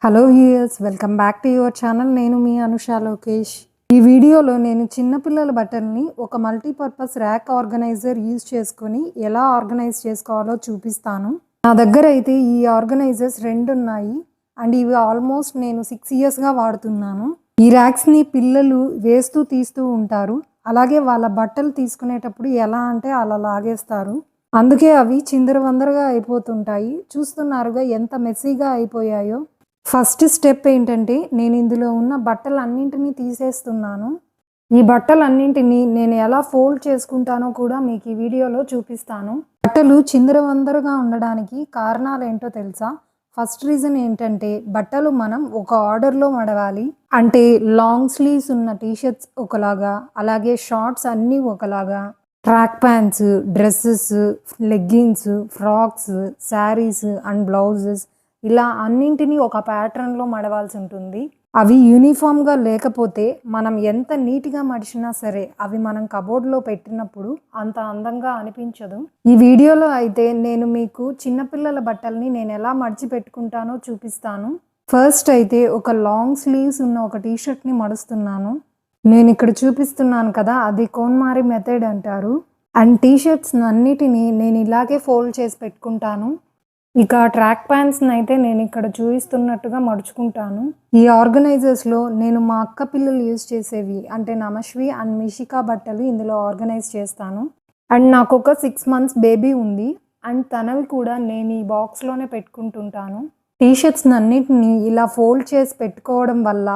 Hello viewers, welcome back to your channel. నేను మీ అనుషా లోకేష్. ఈ వీడియోలో నేను చిన్నపిల్లల బట్టల్ని ఒక మల్టీపర్పస్ ర్యాక్ ఆర్గనైజర్ యూజ్ చేసుకొని ఎలా ఆర్గనైజ్ చేసుకోవాలో చూపిస్తాను. నా దగ్గర అయితే ఈ ఆర్గనైజర్స్ 2 ఉన్నాయి అండ్ ఇవి ఆల్మోస్ట్ నేను 6 ఇయర్స్గా వాడుతున్నాను. ఈ ర్యాక్స్ని పిల్లలు వేస్తూ తీస్తూ ఉంటారు. అలాగే వాళ్ళ బట్టలు తీసుకునేటప్పుడు ఎలా అంటే అలా లాగేస్తారు. అందుకే అవి చిందరవందరగా అయిపోతుంటాయి. చూస్తున్నారుగా ఎంత మెస్సీగా అయిపోయాయో. ఫస్ట్ స్టెప్ ఏంటంటే నేను ఇందులో ఉన్న బట్టలన్నింటినీ తీసేస్తున్నాను. ఈ బట్టలన్నింటినీ నేను ఎలా ఫోల్డ్ చేసుకుంటానో కూడా మీకు ఈ వీడియోలో చూపిస్తాను. బట్టలు చిందరవందరగా ఉండడానికి కారణాలు ఏంటో తెలుసా? ఫస్ట్ రీజన్ ఏంటంటే బట్టలు మనం ఒక ఆర్డర్లో మడవాలి. అంటే లాంగ్ స్లీవ్స్ ఉన్న టీషర్ట్స్ ఒకలాగా, అలాగే షార్ట్స్ అన్నీ ఒకలాగా, track pants, dresses, leggings, frocks, saris and blouses ఇలా అన్నింటినీ ఒక ప్యాటర్న్లో మడవాల్సి ఉంటుంది. అవి యూనిఫామ్గా లేకపోతే మనం ఎంత నీట్గా మడిచినా సరే అవి మనం కబోర్డ్లో పెట్టినప్పుడు అంత అందంగా అనిపించదు. ఈ వీడియోలో అయితే నేను మీకు చిన్నపిల్లల బట్టల్ని నేను ఎలా మడిచి పెట్టుకుంటానో చూపిస్తాను. ఫస్ట్ అయితే ఒక లాంగ్ స్లీవ్స్ ఉన్న ఒక టీషర్ట్ని మడుస్తున్నాను. నేను ఇక్కడ చూపిస్తున్నాను కదా, అది కోన్మారి మెథడ్ అంటారు. అండ్ టీషర్ట్స్ అన్నిటినీ నేను ఇలాగే ఫోల్డ్ చేసి పెట్టుకుంటాను. ఇక ట్రాక్ ప్యాంట్స్ని అయితే నేను ఇక్కడ చూపిస్తున్నట్టుగా మడుచుకుంటాను. ఈ ఆర్గనైజర్స్లో నేను మా అక్క పిల్లలు యూజ్ చేసేవి అంటే నమశ్వి అండ్ మిషికా బట్టలు ఇందులో ఆర్గనైజ్ చేస్తాను. అండ్ నాకు ఒక 6 months బేబీ ఉంది అండ్ తనవి కూడా నేను ఈ బాక్స్లోనే పెట్టుకుంటుంటాను. టీషర్ట్స్ అన్నిటిని ఇలా ఫోల్డ్ చేసి పెట్టుకోవడం వల్ల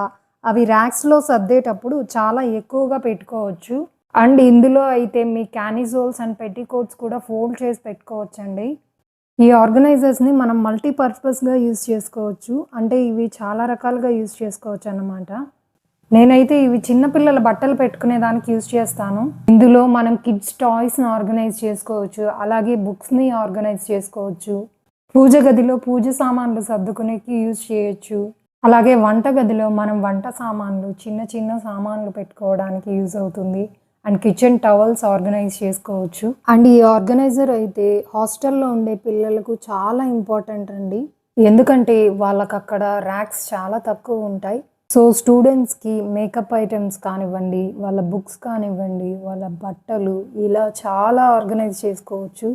అవి ర్యాక్స్లో సర్దేటప్పుడు చాలా ఎక్కువగా పెట్టుకోవచ్చు. అండ్ ఇందులో అయితే మీ క్యానిజోల్స్ అండ్ పెట్టికోట్స్ కూడా ఫోల్డ్ చేసి పెట్టుకోవచ్చండి. ఈ ఆర్గనైజర్స్ని మనం మల్టీపర్పస్గా యూజ్ చేసుకోవచ్చు. అంటే ఇవి చాలా రకాలుగా యూజ్ చేసుకోవచ్చు అన్నమాట. నేనైతే ఇవి చిన్నపిల్లల బట్టలు పెట్టుకునే దానికి యూజ్ చేస్తాను. ఇందులో మనం కిడ్స్ టాయ్స్ని ఆర్గనైజ్ చేసుకోవచ్చు, అలాగే బుక్స్ని ఆర్గనైజ్ చేసుకోవచ్చు. పూజ గదిలో పూజ సామాన్లు సర్దుకునేకి యూజ్ చేయొచ్చు. అలాగే వంట గదిలో మనం వంట సామాన్లు చిన్న చిన్న సామాన్లు పెట్టుకోవడానికి యూజ్ అవుతుంది. అండ్ కిచెన్ టవల్స్ ఆర్గనైజ్ చేసుకోవచ్చు. అండ్ ఈ ఆర్గనైజర్ అయితే హాస్టల్లో ఉండే పిల్లలకు చాలా ఇంపార్టెంట్ అండి. ఎందుకంటే వాళ్ళకు అక్కడ ర్యాక్స్ చాలా తక్కువ ఉంటాయి. సో స్టూడెంట్స్కి మేకప్ ఐటమ్స్ కానివ్వండి, వాళ్ళ బుక్స్ కానివ్వండి, వాళ్ళ బట్టలు ఇలా చాలా ఆర్గనైజ్ చేసుకోవచ్చు.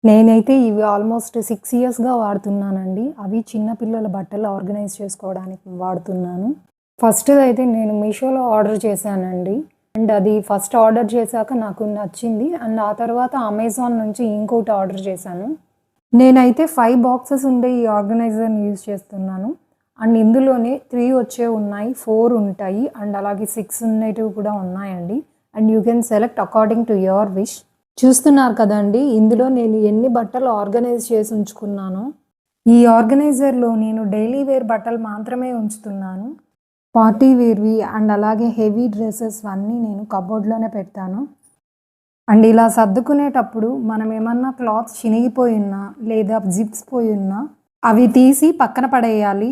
నేనైతే ఇవి ఆల్మోస్ట్ 6 ఇయర్స్గా వాడుతున్నానండి. అవి చిన్నపిల్లల బట్టలు ఆర్గనైజ్ చేసుకోవడానికి వాడుతున్నాను. ఫస్ట్ అయితే నేను మీషోలో ఆర్డర్ చేశానండి. అండ్ అది ఫస్ట్ ఆర్డర్ చేశాక నాకు నచ్చింది. అండ్ ఆ తర్వాత అమెజాన్ నుంచి ఇంకోటి ఆర్డర్ చేశాను. నేనైతే 5 boxes ఉండే ఈ ఆర్గనైజర్ని యూజ్ చేస్తున్నాను. అండ్ ఇందులోనే 3 వచ్చే ఉన్నాయి, 4 ఉంటాయి అండ్ అలాగే 6 ఉండేటివి కూడా ఉన్నాయండి. And you can select according to your wish. చూస్తున్నారు కదండి, ఇందులో నేను ఎన్ని బట్టలు ఆర్గనైజ్ చేసి ఉంచుకున్నాను. ఈ ఆర్గనైజర్లో నేను డైలీ వేర్ బట్టలు మాత్రమే ఉంచుతున్నాను. పార్టీ వేర్వి అండ్ అలాగే హెవీ డ్రెస్సెస్ అన్నీ నేను కబోర్డ్లోనే పెడతాను. అండ్ ఇలా సర్దుకునేటప్పుడు మనం ఏమన్నా క్లాత్స్ చినిగిపోయి ఉన్నా లేదా జిప్స్ పోయి ఉన్నా అవి తీసి పక్కన పడేయాలి.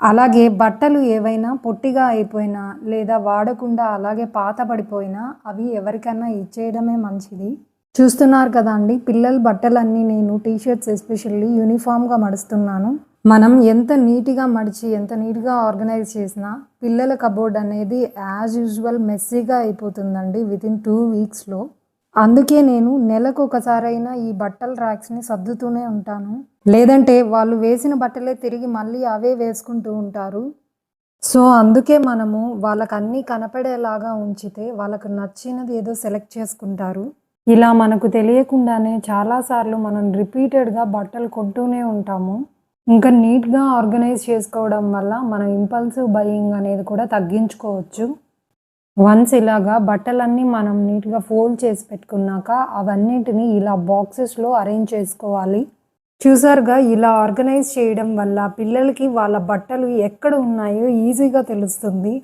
అలాగే బట్టలు ఏవైనా పొట్టిగా అయిపోయినా లేదా వాడకుండా అలాగే పాత పడిపోయినా అవి ఎవరికైనా ఇచ్చేయడమే మంచిది. చూస్తున్నారు కదా అండి, పిల్లల బట్టలన్నీ నేను టీషర్ట్స్ ఎస్పెషల్లీ యూనిఫామ్గా మడుస్తున్నాను. మనం ఎంత నీట్గా మడిచి ఎంత నీట్గా ఆర్గనైజ్ చేసినా పిల్లల కబోర్డ్ అనేది యాజ్ యూజువల్ మెస్సీగా అయిపోతుందండి వితిన్ 2 weeksలో. అందుకే నేను నెలకు ఒకసారైనా ఈ బట్టల ర్యాక్స్ని సర్దుతూనే ఉంటాను. లేదంటే వాళ్ళు వేసిన బట్టలే తిరిగి మళ్ళీ అవే వేసుకుంటూ ఉంటారు. సో అందుకే మనము వాళ్ళకు అన్నీ కనపడేలాగా ఉంచితే వాళ్ళకు నచ్చినది ఏదో సెలెక్ట్ చేసుకుంటారు. ఇలా మనకు తెలియకుండానే చాలాసార్లు మనం రిపీటెడ్గా బట్టలు కొంటూనే ఉంటాము. ఇంకా నీట్గా ఆర్గనైజ్ చేసుకోవడం వల్ల మనం ఇంపల్సివ్ బయింగ్ అనేది కూడా తగ్గించుకోవచ్చు. వన్స్ ఇలాగా బట్టలన్నీ మనం నీట్గా ఫోల్డ్ చేసి పెట్టుకున్నాక అవన్నిటిని ఇలా బాక్సెస్లో అరేంజ్ చేసుకోవాలి. చూసారుగా, ఇలా ఆర్గనైజ్ చేయడం వల్ల పిల్లలకి వాళ్ళ బట్టలు ఎక్కడ ఉన్నాయో ఈజీగా తెలుస్తుంది.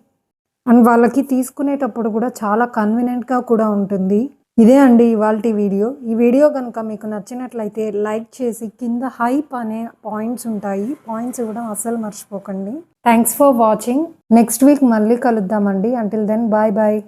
అండ్ వాళ్ళకి తీసుకునేటప్పుడు కూడా చాలా కన్వీనియంట్గా కూడా ఉంటుంది. ఇదే అండి ఇవాల్టి వీడియో. ఈ వీడియో కనుక మీకు నచ్చినట్లయితే లైక్ చేసి కింద హైప్ అనే పాయింట్స్ ఉంటాయి, పాయింట్స్ కూడా అస్సలు మర్చిపోకండి. Thanks for watching. Next week మళ్ళీ కలుద్దామండి. Until then bye bye.